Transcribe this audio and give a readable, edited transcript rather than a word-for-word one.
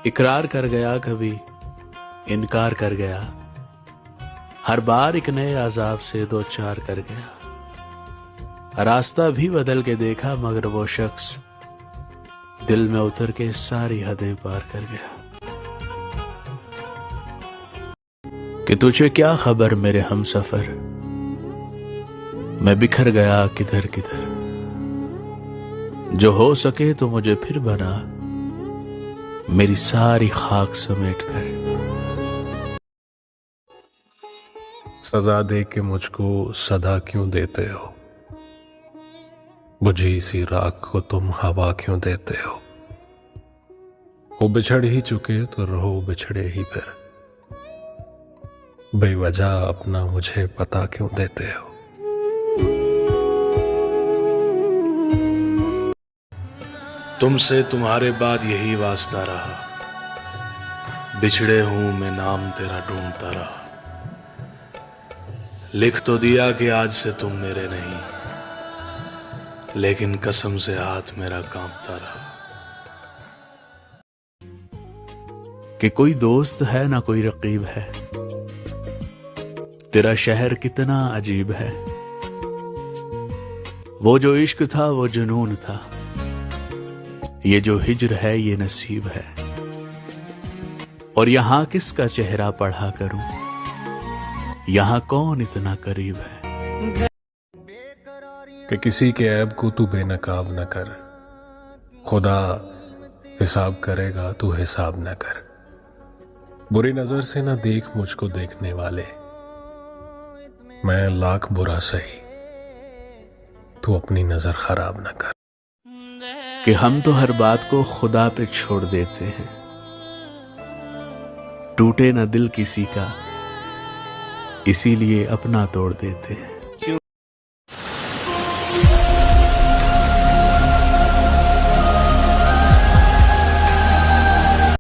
इकरार कर गया, कभी इनकार कर गया, हर बार एक नए अजाब से दो चार कर गया। रास्ता भी बदल के देखा, मगर वो शख्स दिल में उतर के सारी हदें पार कर गया। कि तुझे क्या खबर मेरे हमसफर, मैं बिखर गया किधर किधर। जो हो सके तो मुझे फिर बना, मेरी सारी खाक समेट कर। सजा दे के मुझको सदा क्यों देते हो, बुझी सी राख को तुम हवा क्यों देते हो। वो बिछड़ ही चुके तो रहो बिछड़े ही फिर, बेवजह अपना मुझे पता क्यों देते हो। तुमसे तुम्हारे बाद यही वास्ता रहा, बिछड़े हूं मैं नाम तेरा ढूंढता रहा। लिख तो दिया कि आज से तुम मेरे नहीं, लेकिन कसम से हाथ मेरा कांपता रहा। कि कोई दोस्त है ना कोई रकीब है, तेरा शहर कितना अजीब है। वो जो इश्क था वो जुनून था, ये जो हिज्र है ये नसीब है। और यहां किसका चेहरा पढ़ा करूं, यहां कौन इतना करीब है। कि किसी के ऐब को तू बेनकाब न कर, खुदा हिसाब करेगा तू हिसाब न कर। बुरी नजर से न देख मुझको देखने वाले, मैं लाख बुरा सही तू अपनी नजर खराब न कर। कि हम तो हर बात को खुदा पे छोड़ देते हैं, टूटे न दिल किसी का इसीलिए अपना तोड़ देते हैं।